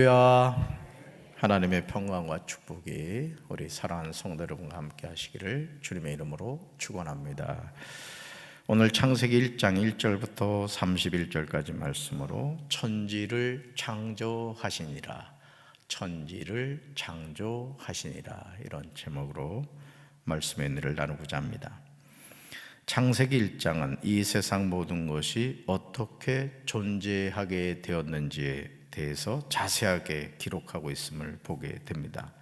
할렐루야. 하나님의 평강과 축복이 우리 사랑하는 성도 여러분과 함께 하시기를 주님의 이름으로 축원합니다. 오늘 창세기 1장 1절부터 31절까지 말씀으로 천지를 창조하시니라, 천지를 창조하시니라, 이런 제목으로 말씀의 은혜를 나누고자 합니다. 창세기 1장은 이 세상 모든 것이 어떻게 존재하게 되었는지에 대해서 자세하게 기록하고 있음을 보게 됩니다.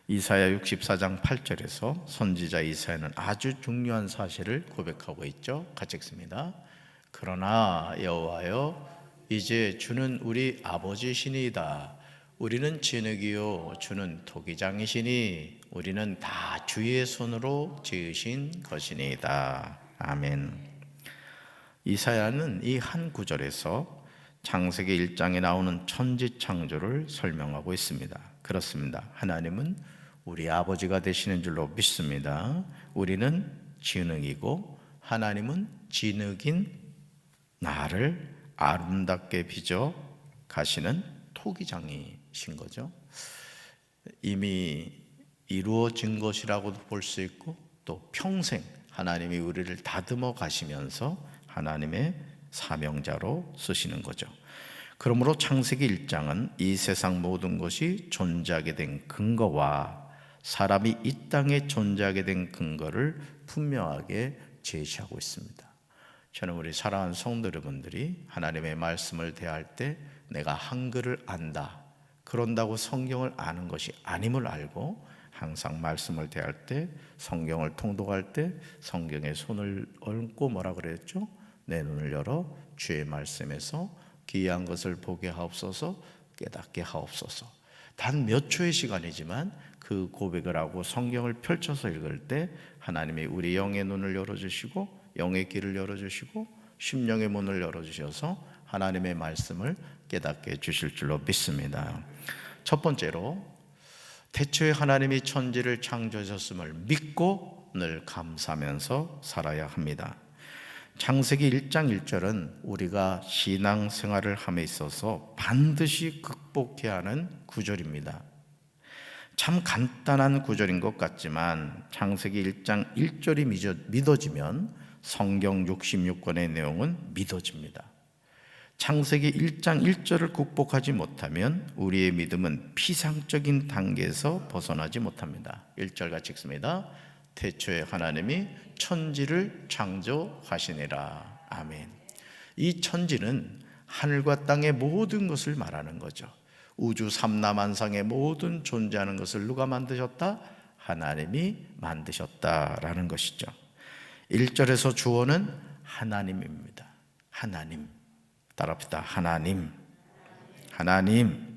이사야 64장 8절에서 선지자 이사야는 아주 중요한 사실을 고백하고 있죠. 같이 읽습니다. 그러나 여호와여, 이제 주는 우리 아버지시니이다. 우리는 진흙이요 주는 토기장이시니 우리는 다 주의 손으로 지으신 것이니이다. 아멘. 이사야는 이 한 구절에서 창세기 1장에 나오는 천지 창조를 설명하고 있습니다. 그렇습니다. 하나님은 우리 아버지가 되시는 줄로 믿습니다. 우리는 진흙이고 하나님은 진흙인 나를 아름답게 빚어 가시는 토기장이신 거죠. 이미 이루어진 것이라고도 볼 수 있고, 또 평생 하나님이 우리를 다듬어 가시면서 하나님의 사명자로 쓰시는 거죠. 그러므로 창세기 1장은 이 세상 모든 것이 존재하게 된 근거와 사람이 이 땅에 존재하게 된 근거를 분명하게 제시하고 있습니다. 저는 우리 사랑하는 성도 여러분들이 하나님의 말씀을 대할 때 내가 한글을 안다, 그런다고 성경을 아는 것이 아님을 알고, 항상 말씀을 대할 때, 성경을 통독할 때 성경에 손을 얹고 뭐라 그랬죠? 내 눈을 열어 주의 말씀에서 기이한 것을 보게 하옵소서, 깨닫게 하옵소서. 단 몇 초의 시간이지만 그 고백을 하고 성경을 펼쳐서 읽을 때 하나님이 우리 영의 눈을 열어주시고, 영의 길을 열어주시고, 심령의 문을 열어주셔서 하나님의 말씀을 깨닫게 해주실 줄로 믿습니다. 첫 번째로, 태초에 하나님이 천지를 창조하셨음을 믿고 늘 감사하면서 살아야 합니다. 창세기 1장 1절은 우리가 신앙생활을 함에 있어서 반드시 극복해야 하는 구절입니다. 참 간단한 구절인 것 같지만 창세기 1장 1절이 믿어지면 성경 66권의 내용은 믿어집니다. 창세기 1장 1절을 극복하지 못하면 우리의 믿음은 피상적인 단계에서 벗어나지 못합니다. 1절 같이 읽습니다. 태초에 하나님이 천지를 창조하시니라. 아멘. 이 천지는 하늘과 땅의 모든 것을 말하는 거죠. 우주 삼라만상의 모든 존재하는 것을 누가 만드셨다? 하나님이 만드셨다라는 것이죠. 1절에서 주어는 하나님입니다. 하나님. 따라합시다. 하나님. 하나님.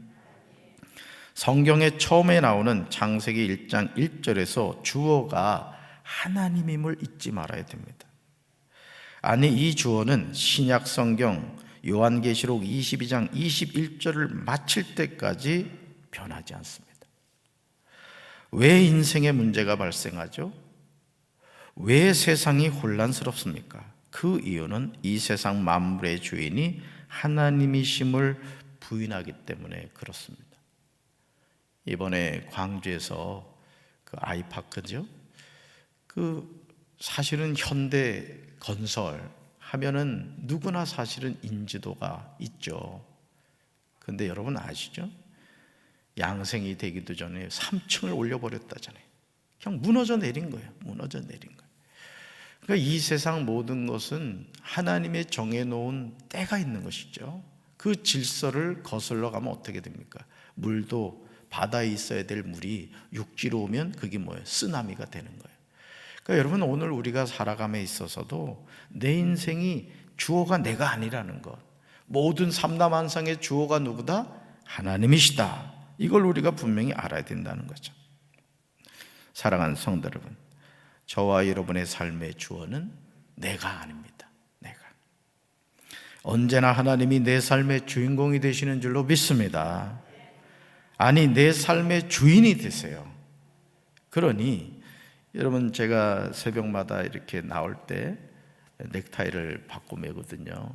성경에 처음에 나오는 창세기 1장 1절에서 주어가 하나님임을 잊지 말아야 됩니다. 아니, 이 주어는 신약 성경 요한계시록 22장 21절을 마칠 때까지 변하지 않습니다. 왜 인생에 문제가 발생하죠? 왜 세상이 혼란스럽습니까? 그 이유는 이 세상 만물의 주인이 하나님이심을 부인하기 때문에 그렇습니다. 이번에 광주에서 그 아이파크죠? 사실은 현대 건설 하면은 누구나 사실은 인지도가 있죠. 근데 여러분 아시죠? 양생이 되기도 전에 3층을 올려버렸다잖아요. 그냥 무너져 내린 거예요. 무너져 내린 거예요. 그러니까 이 세상 모든 것은 하나님의 정해놓은 때가 있는 것이죠. 그 질서를 거슬러 가면 어떻게 됩니까? 물도 바다에 있어야 될 물이 육지로 오면 그게 뭐예요? 쓰나미가 되는 거예요. 그러니까 여러분, 오늘 우리가 살아감에 있어서도 내 인생이 주어가 내가 아니라는 것, 모든 삼라만상의 주어가 누구다? 하나님이시다. 이걸 우리가 분명히 알아야 된다는 거죠. 사랑하는 성도 여러분, 저와 여러분의 삶의 주어는 내가 아닙니다. 내가. 언제나 하나님이 내 삶의 주인공이 되시는 줄로 믿습니다. 아니, 내 삶의 주인이 되세요. 그러니 여러분, 제가 새벽마다 이렇게 나올 때 넥타이를 바꿔 매거든요.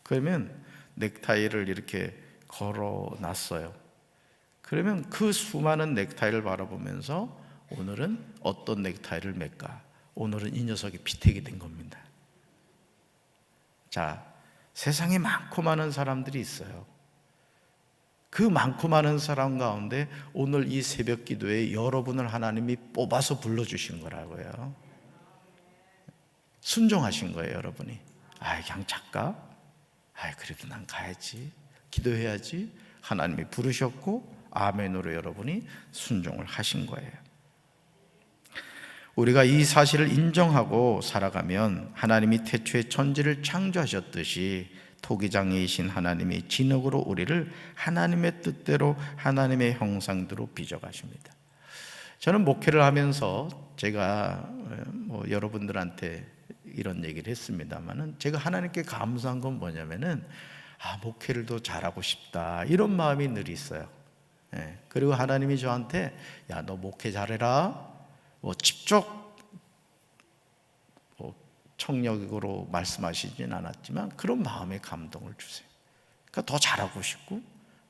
그러면 넥타이를 이렇게 걸어 놨어요. 그러면 그 수많은 넥타이를 바라보면서 오늘은 어떤 넥타이를 맬까? 오늘은 이 녀석이 피택이 된 겁니다. 자, 세상에 많고 많은 사람들이 있어요. 그 많고 많은 사람 가운데 오늘 이 새벽 기도에 여러분을 하나님이 뽑아서 불러주신 거라고요. 순종하신 거예요, 여러분이. 그냥 작가? 그래도 난 가야지, 기도해야지. 하나님이 부르셨고 아멘으로 여러분이 순종을 하신 거예요. 우리가 이 사실을 인정하고 살아가면 하나님이 태초에 천지를 창조하셨듯이 토기장이신 하나님이 진흙으로 우리를 하나님의 뜻대로 하나님의 형상대로 빚어가십니다. 저는 목회를 하면서 제가 여러분들한테 이런 얘기를 했습니다만은, 제가 하나님께 감사한 건 뭐냐면은 목회를 더 잘하고 싶다, 이런 마음이 늘 있어요. 그리고 하나님이 저한테 야, 너 목회 잘해라, 직접 청력으로 말씀하시진 않았지만 그런 마음의 감동을 주세요. 그러니까 더 잘하고 싶고,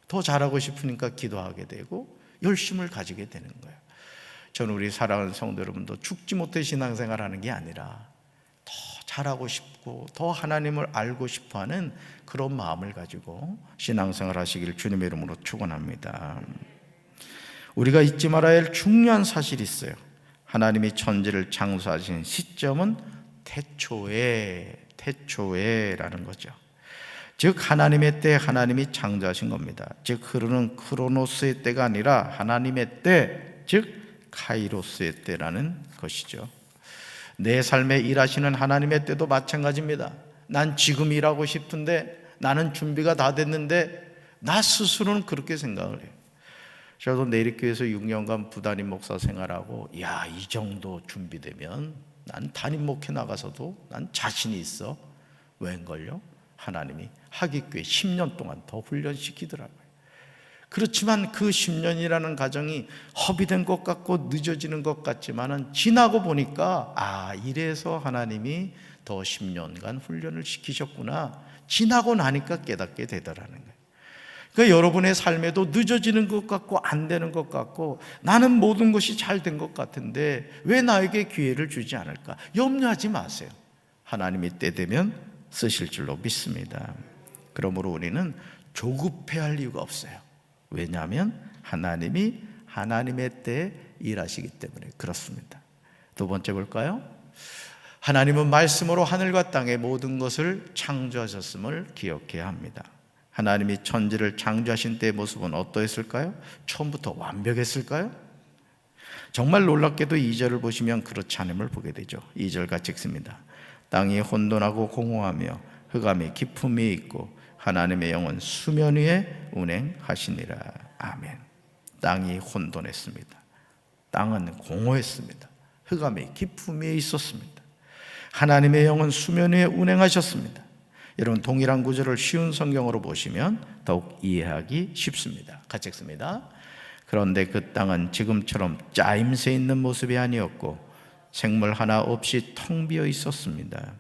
더 잘하고 싶으니까 기도하게 되고 열심을 가지게 되는 거예요. 저는 우리 사랑하는 성도 여러분도 죽지 못해 신앙생활 하는 게 아니라 더 잘하고 싶고 더 하나님을 알고 싶어하는 그런 마음을 가지고 신앙생활 하시길 주님의 이름으로 축원합니다. 우리가 잊지 말아야 할 중요한 사실이 있어요. 하나님이 천지를 창조하신 시점은 태초에라는 거죠. 즉 하나님의 때 하나님이 창조하신 겁니다. 즉 흐르는 크로노스의 때가 아니라 하나님의 때, 즉 카이로스의 때라는 것이죠. 내 삶에 일하시는 하나님의 때도 마찬가지입니다. 난 지금 일하고 싶은데, 나는 준비가 다 됐는데, 나 스스로는 그렇게 생각을 해요. 저도 내립교회에서 6년간 부담임 목사 생활하고, 이 정도 준비되면 난 담임 목회 나가서도 난 자신이 있어. 웬걸요? 하나님이 하기교회 10년 동안 더 훈련시키더라고요. 그렇지만 그 10년이라는 과정이 허비된 것 같고 늦어지는 것 같지만은 지나고 보니까 이래서 하나님이 더 10년간 훈련을 시키셨구나, 지나고 나니까 깨닫게 되더라는 거예요. 그러니까 여러분의 삶에도 늦어지는 것 같고 안 되는 것 같고, 나는 모든 것이 잘 된 것 같은데 왜 나에게 기회를 주지 않을까? 염려하지 마세요. 하나님이 때 되면 쓰실 줄로 믿습니다. 그러므로 우리는 조급해할 이유가 없어요. 왜냐하면 하나님이 하나님의 때에 일하시기 때문에 그렇습니다. 두 번째 볼까요? 하나님은 말씀으로 하늘과 땅의 모든 것을 창조하셨음을 기억해야 합니다. 하나님이 천지를 창조하신 때의 모습은 어떠했을까요? 처음부터 완벽했을까요? 정말 놀랍게도 2절을 보시면 그렇지 않음을 보게 되죠. 2절 같이 읽습니다. 땅이 혼돈하고 공허하며 흑암이 깊음이 있고 하나님의 영은 수면 위에 운행하시니라. 아멘. 땅이 혼돈했습니다. 땅은 공허했습니다. 흑암이 깊음이 있었습니다. 하나님의 영은 수면 위에 운행하셨습니다. 여러분, 동일한 구절을 쉬운 성경으로 보시면 더욱 이해하기 쉽습니다. 같이 읽습니다. 그런데 그 땅은 지금처럼 짜임새 있는 모습이 아니었고 생물 하나 없이 텅 비어 있었습니다.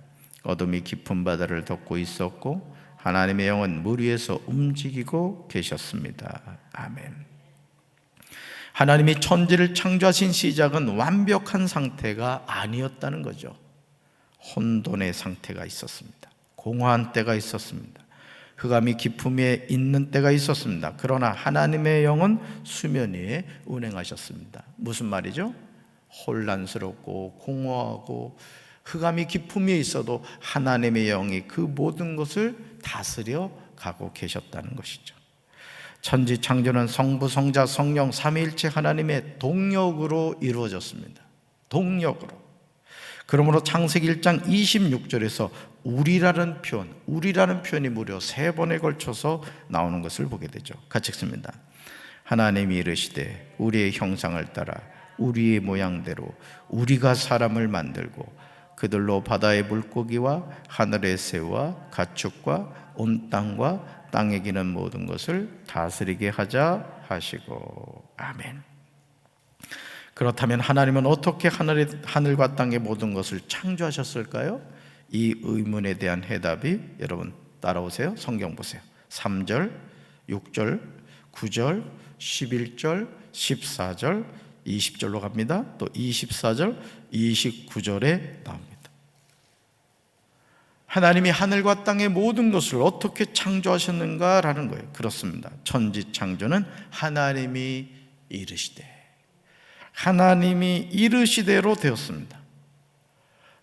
어둠이 깊은 바다를 덮고 있었고 하나님의 영은 물 위에서 움직이고 계셨습니다. 아멘. 하나님이 천지를 창조하신 시작은 완벽한 상태가 아니었다는 거죠. 혼돈의 상태가 있었습니다. 공허한 때가 있었습니다. 흑암이 깊음 위에 있는 때가 있었습니다. 그러나 하나님의 영은 수면 위에 운행하셨습니다. 무슨 말이죠? 혼란스럽고 공허하고 흑암이 깊음 위에 있어도 하나님의 영이 그 모든 것을 다스려 가고 계셨다는 것이죠. 천지 창조는 성부, 성자, 성령 삼위일체 하나님의 동력으로 이루어졌습니다. 동력으로. 그러므로 창세기 1장 26절에서 우리라는 표현이 무려 3번에 걸쳐서 나오는 것을 보게 되죠. 같이 읽습니다. 하나님이 이르시되 우리의 형상을 따라 우리의 모양대로 우리가 사람을 만들고 그들로 바다의 물고기와 하늘의 새와 가축과 온 땅과 땅에 기는 모든 것을 다스리게 하자 하시고. 아멘. 그렇다면 하나님은 어떻게 하늘과 땅의 모든 것을 창조하셨을까요? 이 의문에 대한 해답이, 여러분 따라오세요. 성경 보세요. 3절, 6절, 9절, 11절, 14절, 20절로 갑니다. 또 24절, 29절에 나옵니다. 하나님이 하늘과 땅의 모든 것을 어떻게 창조하셨는가라는 거예요. 그렇습니다. 천지 창조는 하나님이 이르시대로 되었습니다.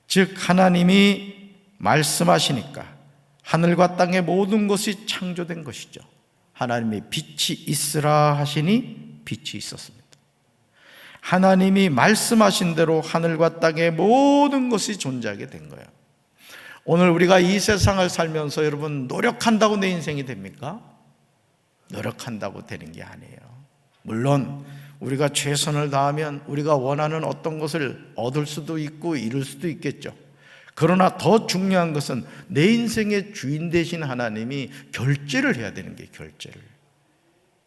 즉 하나님이 말씀하시니까 하늘과 땅의 모든 것이 창조된 것이죠. 하나님이 빛이 있으라 하시니 빛이 있었습니다. 하나님이 말씀하신 대로 하늘과 땅의 모든 것이 존재하게 된 거예요. 오늘 우리가 이 세상을 살면서 여러분 노력한다고 내 인생이 됩니까? 노력한다고 되는 게 아니에요. 물론 우리가 최선을 다하면 우리가 원하는 어떤 것을 얻을 수도 있고 이룰 수도 있겠죠. 그러나 더 중요한 것은 내 인생의 주인 되신 하나님이 결제를 해야 되는 게 결제를.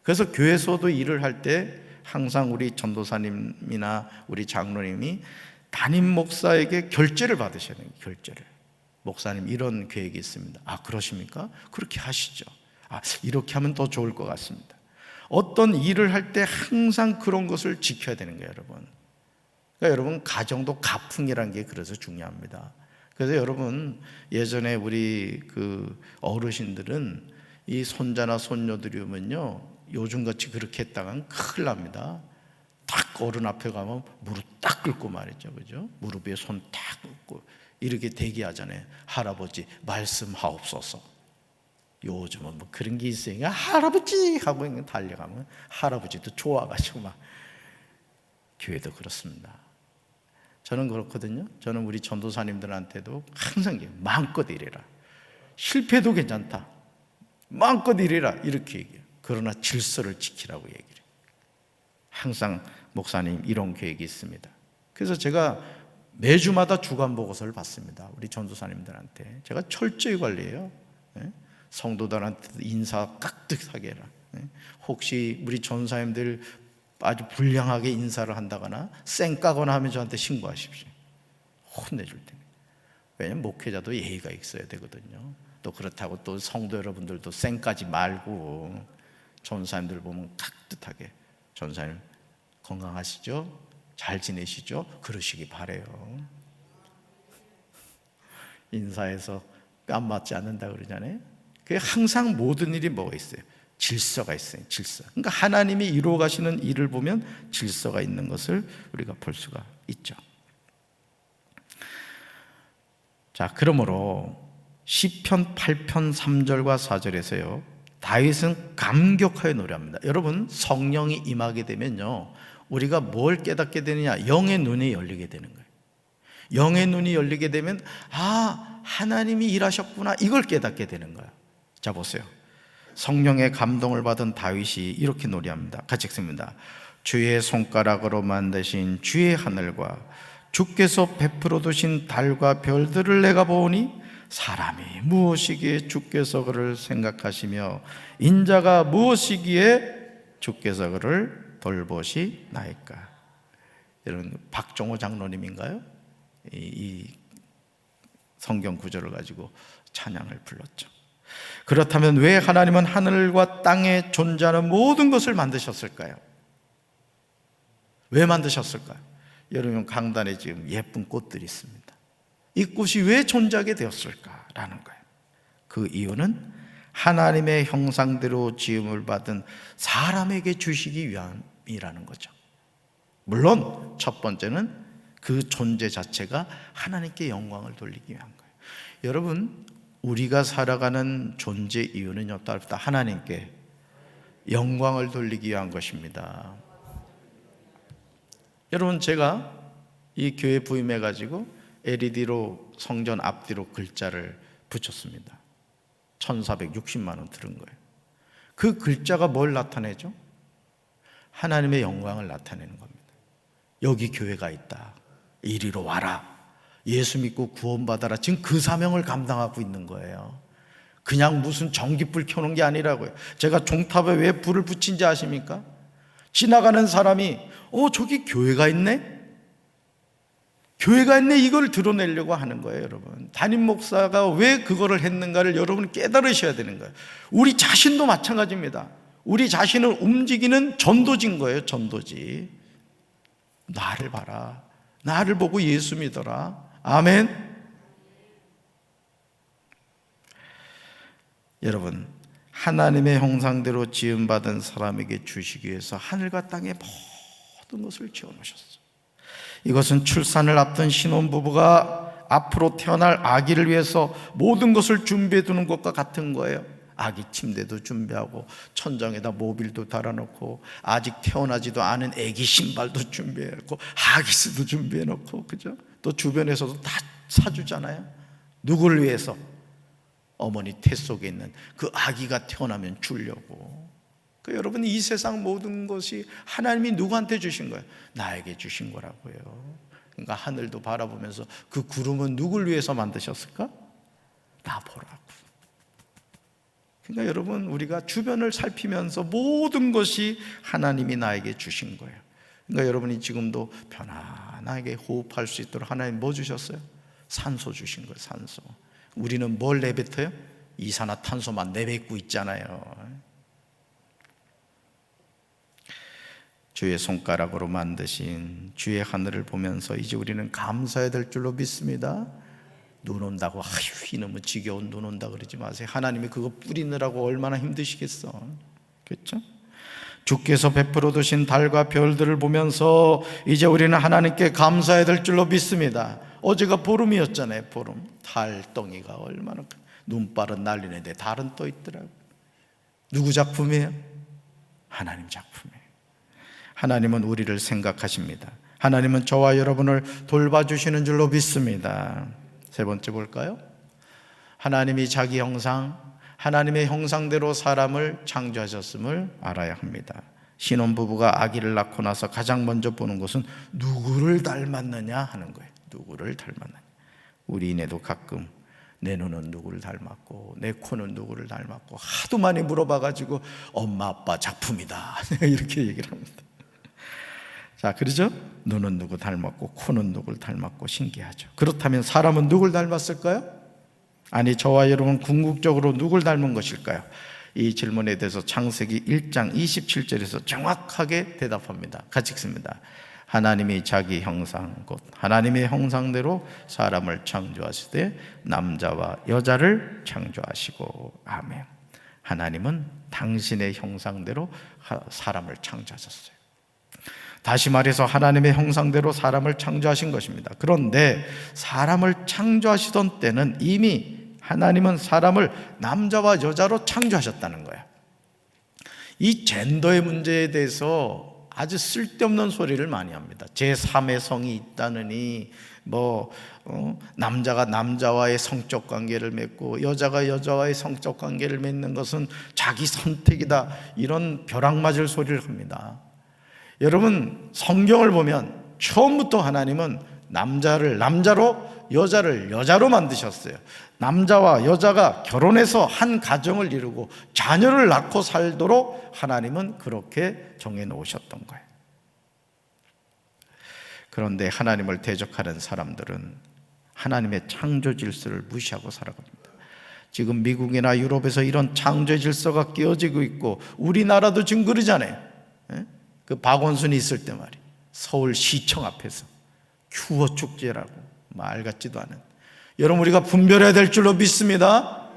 그래서 교회에서도 일을 할 때 항상 우리 전도사님이나 우리 장로님이 담임 목사에게 결제를 받으셔야 돼요. 결제를. 목사님 이런 계획이 있습니다. 아 그러십니까? 그렇게 하시죠. 아 이렇게 하면 더 좋을 것 같습니다. 어떤 일을 할 때 항상 그런 것을 지켜야 되는 거예요, 여러분. 그러니까 여러분 가정도 가풍이라는 게 그래서 중요합니다. 그래서 여러분 예전에 우리 그 어르신들은 이 손자나 손녀들이 오면요 요즘같이 그렇게 했다간 큰일 납니다. 딱 어른 앞에 가면 무릎 딱 꿇고 말이죠, 그죠? 무릎 위에 손 딱 꿇고 이렇게 대기하잖아요. 할아버지 말씀하옵소서. 요즘은 뭐 그런 게 있으니까 할아버지 하고 달려가면 할아버지도 좋아가지고 막. 교회도 그렇습니다. 저는 그렇거든요. 저는 우리 전도사님들한테도 항상 마음껏 일해라. 실패도 괜찮다. 마음껏 일해라 이렇게 얘기해요. 그러나 질서를 지키라고 얘기를 해요. 항상 목사님 이런 계획이 있습니다. 그래서 제가 매주마다 주간 보고서를 받습니다. 우리 전도사님들한테 제가 철저히 관리해요. 성도들한테도 인사 깍듯하게 해라. 혹시 우리 전사님들 아주 불량하게 인사를 한다거나 쌩까거나 하면 저한테 신고하십시오. 혼내줄 테니까. 왜냐하면 목회자도 예의가 있어야 되거든요. 또 그렇다고 또 성도 여러분들도 쌩까지 말고 전사님들 보면 깍듯하게 전사님 건강하시죠? 잘 지내시죠? 그러시기 바래요. 인사해서 뺨 맞지 않는다 그러잖아요. 그게 항상 모든 일이 뭐가 있어요? 질서가 있어요. 질서. 그러니까 하나님이 이루어 가시는 일을 보면 질서가 있는 것을 우리가 볼 수가 있죠. 자, 그러므로 시편 8편 3절과 4절에서요 다윗은 감격하여 노래합니다. 여러분 성령이 임하게 되면요 우리가 뭘 깨닫게 되느냐? 영의 눈이 열리게 되는 거예요. 영의 눈이 열리게 되면 아 하나님이 일하셨구나 이걸 깨닫게 되는 거예요. 자 보세요. 성령의 감동을 받은 다윗이 이렇게 노래합니다. 같이 읽습니다. 주의 손가락으로 만드신 주의 하늘과 주께서 베풀어 두신 달과 별들을 내가 보니 사람이 무엇이기에 주께서 그를 생각하시며 인자가 무엇이기에 주께서 그를 돌보시나이까. 여러분 박종호 장로님인가요? 이 성경 구절을 가지고 찬양을 불렀죠. 그렇다면 왜 하나님은 하늘과 땅에 존재하는 모든 것을 만드셨을까요? 왜 만드셨을까요? 여러분 강단에 지금 예쁜 꽃들이 있습니다. 이 꽃이 왜 존재하게 되었을까라는 거예요. 그 이유는 하나님의 형상대로 지음을 받은 사람에게 주시기 위함이라는 거죠. 물론 첫 번째는 그 존재 자체가 하나님께 영광을 돌리기 위한 거예요. 여러분 우리가 살아가는 존재 이유는요 따르다 하나님께 영광을 돌리기 위한 것입니다. 여러분 제가 이 교회 부임해 가지고 LED로 성전 앞뒤로 글자를 붙였습니다. 1,460만 원 들은 거예요. 그 글자가 뭘 나타내죠? 하나님의 영광을 나타내는 겁니다. 여기 교회가 있다. 이리로 와라. 예수 믿고 구원받아라. 지금 그 사명을 감당하고 있는 거예요. 그냥 무슨 전기불 켜놓은 게 아니라고요. 제가 종탑에 왜 불을 붙인지 아십니까? 지나가는 사람이 저기 교회가 있네? 교회가 있네 이걸 드러내려고 하는 거예요. 여러분 담임 목사가 왜 그거를 했는가를 여러분이 깨달으셔야 되는 거예요. 우리 자신도 마찬가지입니다. 우리 자신을 움직이는 전도지인 거예요. 전도지. 나를 봐라. 나를 보고 예수 믿어라. 아멘. 여러분, 하나님의 형상대로 지음받은 사람에게 주시기 위해서 하늘과 땅의 모든 것을 지어놓으셨어요. 이것은 출산을 앞둔 신혼부부가 앞으로 태어날 아기를 위해서 모든 것을 준비해 두는 것과 같은 거예요. 아기 침대도 준비하고 천장에다 모빌도 달아놓고 아직 태어나지도 않은 아기 신발도 준비해놓고 하기스도 준비해놓고, 그죠? 또 주변에서도 다 사주잖아요. 누구를 위해서? 어머니 태 속에 있는 그 아기가 태어나면 주려고. 여러분, 이 세상 모든 것이 하나님이 누구한테 주신 거예요? 나에게 주신 거라고요. 그러니까 하늘도 바라보면서 그 구름은 누굴 위해서 만드셨을까? 나 보라고. 그러니까 여러분, 우리가 주변을 살피면서 모든 것이 하나님이 나에게 주신 거예요. 그러니까 여러분이 지금도 편안하게 호흡할 수 있도록 하나님 뭐 주셨어요? 산소 주신 거예요. 산소. 우리는 뭘 내뱉어요? 이산화탄소만 내뱉고 있잖아요. 주의 손가락으로 만드신 주의 하늘을 보면서 이제 우리는 감사해야 될 줄로 믿습니다. 눈 온다고 아휴 이놈의 지겨운 눈 온다 그러지 마세요. 하나님이 그거 뿌리느라고 얼마나 힘드시겠어. 그렇죠? 주께서 베풀어 두신 달과 별들을 보면서 이제 우리는 하나님께 감사해야 될 줄로 믿습니다. 어제가 보름이었잖아요. 보름. 달덩이가 얼마나 눈발은 날리는데 달은 떠 있더라고요. 누구 작품이에요? 하나님 작품이에요. 하나님은 우리를 생각하십니다. 하나님은 저와 여러분을 돌봐주시는 줄로 믿습니다. 세 번째 볼까요? 하나님이 자기 형상, 하나님의 형상대로 사람을 창조하셨음을 알아야 합니다. 신혼부부가 아기를 낳고 나서 가장 먼저 보는 것은 누구를 닮았느냐 하는 거예요. 누구를 닮았느냐. 우리인에도 가끔 내 눈은 누구를 닮았고 내 코는 누구를 닮았고 하도 많이 물어봐가지고 엄마 아빠 작품이다 이렇게 얘기를 합니다. 자, 그러죠? 눈은 누구 닮았고 코는 누굴 닮았고 신기하죠. 그렇다면 사람은 누굴 닮았을까요? 아니, 저와 여러분 궁극적으로 누굴 닮은 것일까요? 이 질문에 대해서 창세기 1장 27절에서 정확하게 대답합니다. 같이 읽습니다. 하나님이 자기 형상 곧 하나님의 형상대로 사람을 창조하시되 남자와 여자를 창조하시고. 아멘. 하나님은 당신의 형상대로 사람을 창조하셨어요. 다시 말해서 하나님의 형상대로 사람을 창조하신 것입니다. 그런데 사람을 창조하시던 때는 이미 하나님은 사람을 남자와 여자로 창조하셨다는 거예요. 이 젠더의 문제에 대해서 아주 쓸데없는 소리를 많이 합니다. 제3의 성이 있다느니 남자가 남자와의 성적 관계를 맺고 여자가 여자와의 성적 관계를 맺는 것은 자기 선택이다, 이런 벼락맞을 소리를 합니다. 여러분, 성경을 보면 처음부터 하나님은 남자를 남자로 여자를 여자로 만드셨어요. 남자와 여자가 결혼해서 한 가정을 이루고 자녀를 낳고 살도록 하나님은 그렇게 정해놓으셨던 거예요. 그런데 하나님을 대적하는 사람들은 하나님의 창조 질서를 무시하고 살아갑니다. 지금 미국이나 유럽에서 이런 창조 질서가 깨어지고 있고 우리나라도 지금 그러잖아요. 그 박원순이 있을 때 말이에요. 서울시청 앞에서 휴어 축제라고 말 같지도 않은. 여러분, 우리가 분별해야 될 줄로 믿습니다.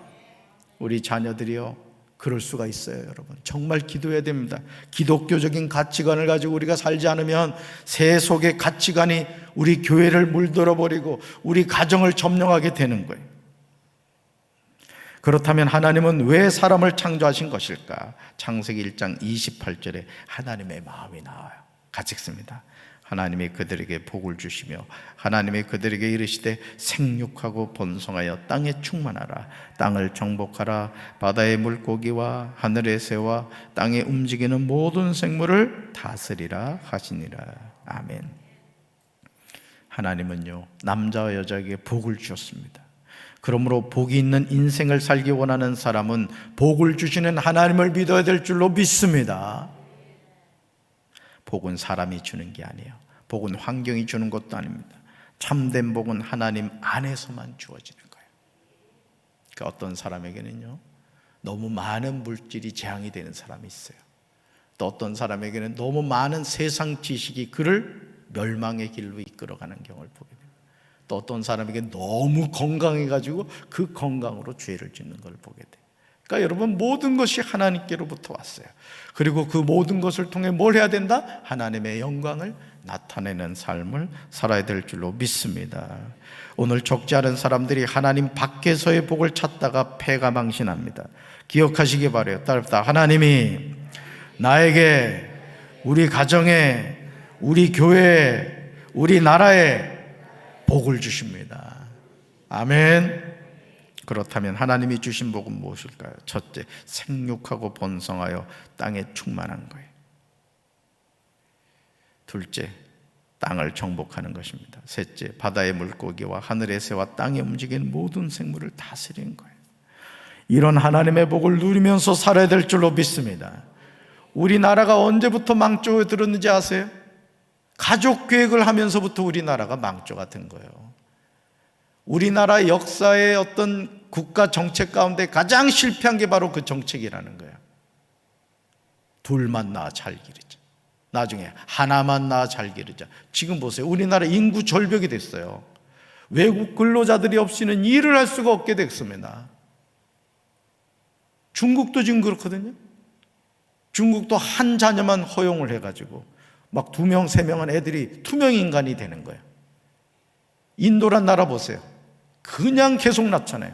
우리 자녀들이요, 그럴 수가 있어요. 여러분, 정말 기도해야 됩니다. 기독교적인 가치관을 가지고 우리가 살지 않으면 세속의 가치관이 우리 교회를 물들어 버리고 우리 가정을 점령하게 되는 거예요. 그렇다면 하나님은 왜 사람을 창조하신 것일까? 창세기 1장 28절에 하나님의 마음이 나와요. 같이 읽습니다. 하나님이 그들에게 복을 주시며 하나님이 그들에게 이르시되 생육하고 번성하여 땅에 충만하라. 땅을 정복하라. 바다의 물고기와 하늘의 새와 땅에 움직이는 모든 생물을 다스리라 하시니라. 아멘. 하나님은요, 남자와 여자에게 복을 주셨습니다. 그러므로 복이 있는 인생을 살기 원하는 사람은 복을 주시는 하나님을 믿어야 될 줄로 믿습니다. 복은 사람이 주는 게 아니에요. 복은 환경이 주는 것도 아닙니다. 참된 복은 하나님 안에서만 주어지는 거예요. 그러니까 어떤 사람에게는요, 너무 많은 물질이 재앙이 되는 사람이 있어요. 또 어떤 사람에게는 너무 많은 세상 지식이 그를 멸망의 길로 이끌어가는 경우를 보게 됩니다. 또 어떤 사람에게 너무 건강해가지고 그 건강으로 죄를 짓는 걸 보게 돼요. 그러니까 여러분, 모든 것이 하나님께로부터 왔어요. 그리고 그 모든 것을 통해 뭘 해야 된다? 하나님의 영광을 나타내는 삶을 살아야 될 줄로 믿습니다. 오늘 적지 않은 사람들이 하나님 밖에서의 복을 찾다가 패가망신합니다. 기억하시기 바라요. 따릅니다. 하나님이 나에게, 우리 가정에, 우리 교회에, 우리 나라에 복을 주십니다. 아멘. 그렇다면 하나님이 주신 복은 무엇일까요? 첫째, 생육하고 번성하여 땅에 충만한 거예요. 둘째, 땅을 정복하는 것입니다. 셋째, 바다의 물고기와 하늘의 새와 땅에 움직이는 모든 생물을 다스리는 거예요. 이런 하나님의 복을 누리면서 살아야 될 줄로 믿습니다. 우리나라가 언제부터 망조에 들었는지 아세요? 가족 계획을 하면서부터 우리나라가 망조가 된 거예요. 우리나라 역사의 어떤 국가 정책 가운데 가장 실패한 게 바로 그 정책이라는 거예요. 둘만 낳아 잘 기르자. 나중에 하나만 낳아 잘 기르자. 지금 보세요. 우리나라 인구 절벽이 됐어요. 외국 근로자들이 없이는 일을 할 수가 없게 됐습니다. 중국도 지금 그렇거든요. 중국도 한 자녀만 허용을 해가지고 막 2명, 3명은 애들이 투명 인간이 되는 거예요. 인도란 나라 보세요. 그냥 계속 낳잖아요.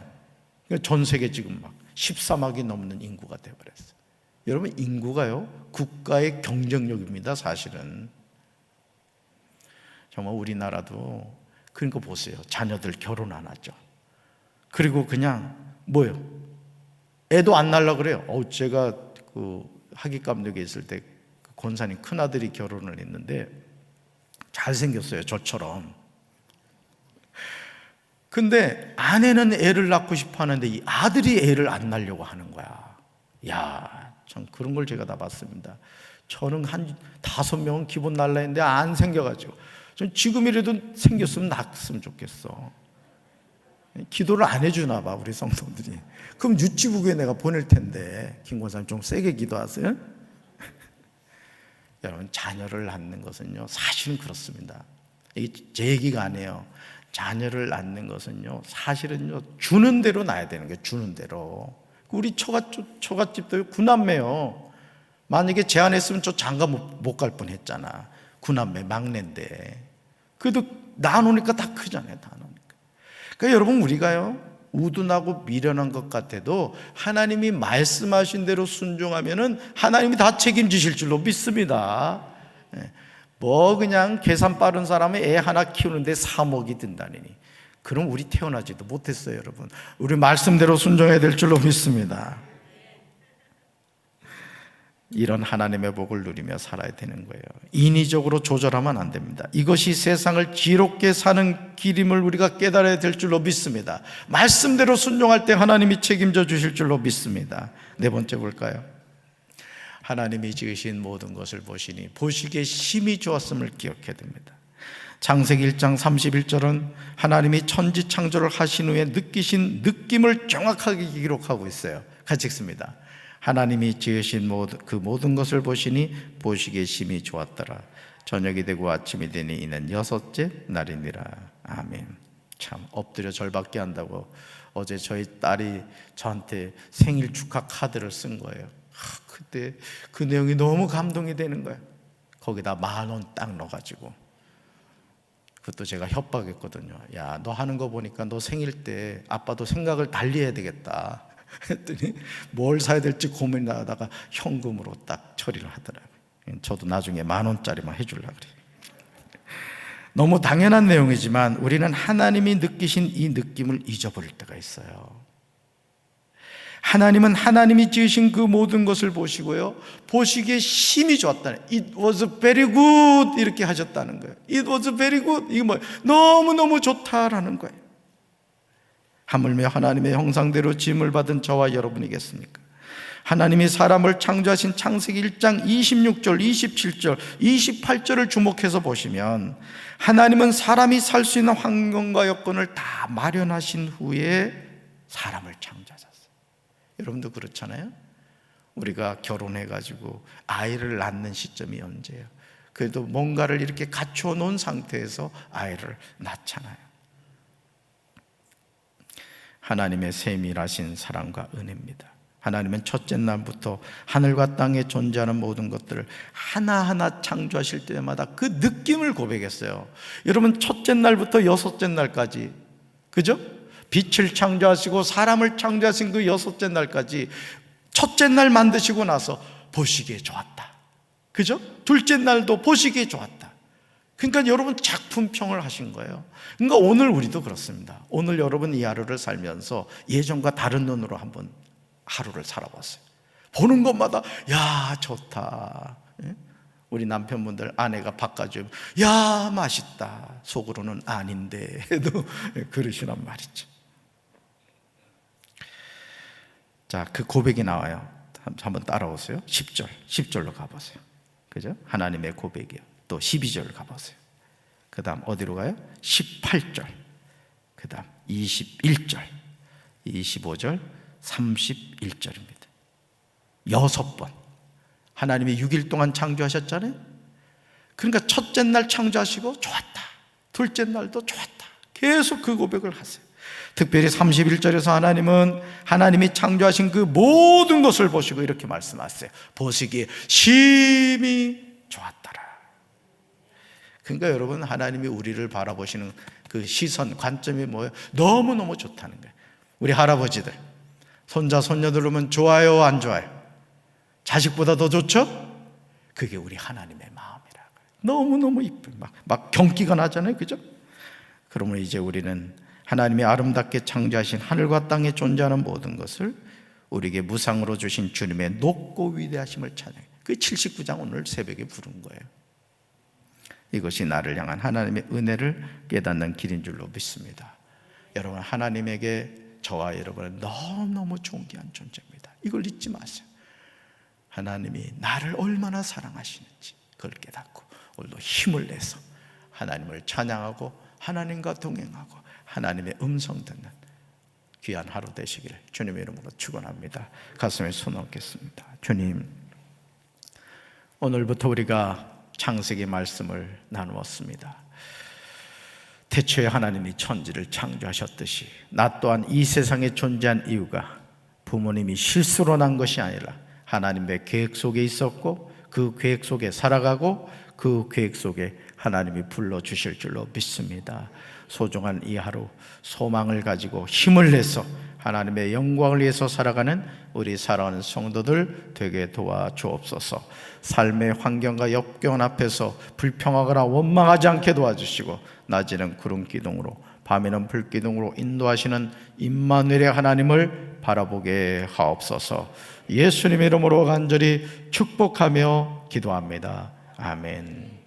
전 세계 지금 막 13억이 넘는 인구가 되어버렸어요. 여러분, 인구가요, 국가의 경쟁력입니다. 사실은. 정말 우리나라도 그러니까 보세요. 자녀들 결혼 안 하죠. 그리고 그냥 뭐예요? 애도 안 낳으려고 그래요. 제가 그 하객감독에 있을 때 권사님 큰아들이 결혼을 했는데 잘생겼어요. 저처럼. 근데 아내는 애를 낳고 싶어 하는데 이 아들이 애를 안 낳으려고 하는 거야. 야, 참 그런 걸 제가 다 봤습니다. 저는 한 5명은 기본 낳으려 했는데 안 생겨가지고, 전 지금이라도 생겼으면 낳았으면 좋겠어. 기도를 안 해주나 봐, 우리 성도들이. 그럼 유치부교에 내가 보낼 텐데, 김 권사님 좀 세게 기도하세요. 여러분, 자녀를 낳는 것은요, 사실은 그렇습니다. 이게 제 얘기가 아니에요. 자녀를 낳는 것은요, 사실은요, 주는 대로 낳아야 되는 거예요. 주는 대로. 우리 처갓집도 9남매요. 만약에 제안했으면 저 장가 못 갈 뻔했잖아. 9남매 막내인데. 그래도 나누니까 다 크잖아요. 다 나누니까. 그러니까 여러분, 우리가요, 우둔하고 미련한 것 같아도 하나님이 말씀하신 대로 순종하면은 하나님이 다 책임지실 줄로 믿습니다. 뭐 그냥 계산 빠른 사람이 애 하나 키우는데 3억이 든다니, 그럼 우리 태어나지도 못했어요. 여러분, 우리 말씀대로 순종해야 될 줄로 믿습니다. 이런 하나님의 복을 누리며 살아야 되는 거예요. 인위적으로 조절하면 안 됩니다. 이것이 세상을 지롭게 사는 길임을 우리가 깨달아야 될 줄로 믿습니다. 말씀대로 순종할 때 하나님이 책임져 주실 줄로 믿습니다. 네 번째 볼까요? 하나님이 지으신 모든 것을 보시니 보시기에 심히 좋았음을 기억해야 됩니다. 창세기 1장 31절은 하나님이 천지 창조를 하신 후에 느끼신 느낌을 정확하게 기록하고 있어요. 같이 읽습니다. 하나님이 지으신 그 모든 것을 보시니 보시기에 심히 좋았더라. 저녁이 되고 아침이 되니 이는 6째 날이니라. 아멘. 참 엎드려 절받게 한다고 어제 저희 딸이 저한테 생일 축하 카드를 쓴 거예요. 그때 그 내용이 너무 감동이 되는 거예요. 거기다 10,000원 딱 넣어가지고, 그것도 제가 협박했거든요. 야, 너 하는 거 보니까 너 생일 때 아빠도 생각을 달리 해야 되겠다 했더니 뭘 사야 될지 고민하다가 현금으로 딱 처리를 하더라고요. 저도 나중에 10,000원짜리만 해주려고 그래요. 너무 당연한 내용이지만 우리는 하나님이 느끼신 이 느낌을 잊어버릴 때가 있어요. 하나님은 하나님이 지으신 그 모든 것을 보시고요, 보시기에 심히 좋았다는, It was very good 이렇게 하셨다는 거예요. It was very good, 이게 뭐예요? 너무너무 좋다라는 거예요. 하물며 하나님의 형상대로 지음을 받은 저와 여러분이겠습니까? 하나님이 사람을 창조하신 창세기 1장 26절, 27절, 28절을 주목해서 보시면 하나님은 사람이 살 수 있는 환경과 여건을 다 마련하신 후에 사람을 창조하셨어요. 여러분도 그렇잖아요. 우리가 결혼해가지고 아이를 낳는 시점이 언제예요? 그래도 뭔가를 이렇게 갖춰 놓은 상태에서 아이를 낳잖아요. 하나님의 세밀하신 사랑과 은혜입니다. 하나님은 첫째 날부터 하늘과 땅에 존재하는 모든 것들을 하나하나 창조하실 때마다 그 느낌을 고백했어요. 여러분, 첫째 날부터 여섯째 날까지, 그죠? 빛을 창조하시고 사람을 창조하신 그 여섯째 날까지, 첫째 날 만드시고 나서 보시기에 좋았다, 그죠? 둘째 날도 보시기에 좋았다. 그러니까 여러분 작품평을 하신 거예요. 그러니까 오늘 우리도 그렇습니다. 오늘 여러분 이 하루를 살면서 예전과 다른 눈으로 한번 하루를 살아봤어요. 보는 것마다 야 좋다. 우리 남편분들 아내가 바꿔주면 야 맛있다. 속으로는 아닌데 해도 그러시란 말이죠. 자, 그 고백이 나와요. 한번 따라오세요. 10절로 가보세요. 그죠? 하나님의 고백이요. 또 12절 가보세요. 그 다음 어디로 가요? 18절, 그 다음 21절, 25절, 31절입니다. 6번. 하나님이 6일 동안 창조하셨잖아요. 그러니까 첫째 날 창조하시고 좋았다, 둘째 날도 좋았다, 계속 그 고백을 하세요. 특별히 31절에서 하나님은 하나님이 창조하신 그 모든 것을 보시고 이렇게 말씀하세요. 보시기에 심히 좋았더라. 그러니까 여러분, 하나님이 우리를 바라보시는 그 시선, 관점이 뭐예요? 너무너무 좋다는 거예요. 우리 할아버지들, 손자, 손녀들 오면 좋아요, 안 좋아요? 자식보다 더 좋죠? 그게 우리 하나님의 마음이라고요. 너무너무 이쁜, 막 경기가 나잖아요, 그죠? 그러면 이제 우리는 하나님이 아름답게 창조하신 하늘과 땅에 존재하는 모든 것을 우리에게 무상으로 주신 주님의 높고 위대하심을 찬양해요. 그 79장 오늘 새벽에 부른 거예요. 이것이 나를 향한 하나님의 은혜를 깨닫는 길인 줄로 믿습니다. 여러분, 하나님에게 저와 여러분은 너무너무 존귀한 존재입니다. 이걸 잊지 마세요. 하나님이 나를 얼마나 사랑하시는지 그걸 깨닫고 오늘도 힘을 내서 하나님을 찬양하고 하나님과 동행하고 하나님의 음성 듣는 귀한 하루 되시기를 주님의 이름으로 축원합니다. 가슴에 손 얹겠습니다. 주님, 오늘부터 우리가 창세기 말씀을 나누었습니다. 태초에 하나님이 천지를 창조하셨듯이 나 또한 이 세상에 존재한 이유가 부모님이 실수로 난 것이 아니라 하나님의 계획 속에 있었고 그 계획 속에 살아가고 그 계획 속에 하나님이 불러주실 줄로 믿습니다. 소중한 이 하루 소망을 가지고 힘을 내서 하나님의 영광을 위해서 살아가는 우리 사랑하는 성도들 되게 도와주옵소서. 삶의 환경과 역경 앞에서 불평하거나 원망하지 않게 도와주시고 낮에는 구름 기둥으로 밤에는 불 기둥으로 인도하시는 임마누엘의 하나님을 바라보게 하옵소서. 예수님의 이름으로 간절히 축복하며 기도합니다. 아멘.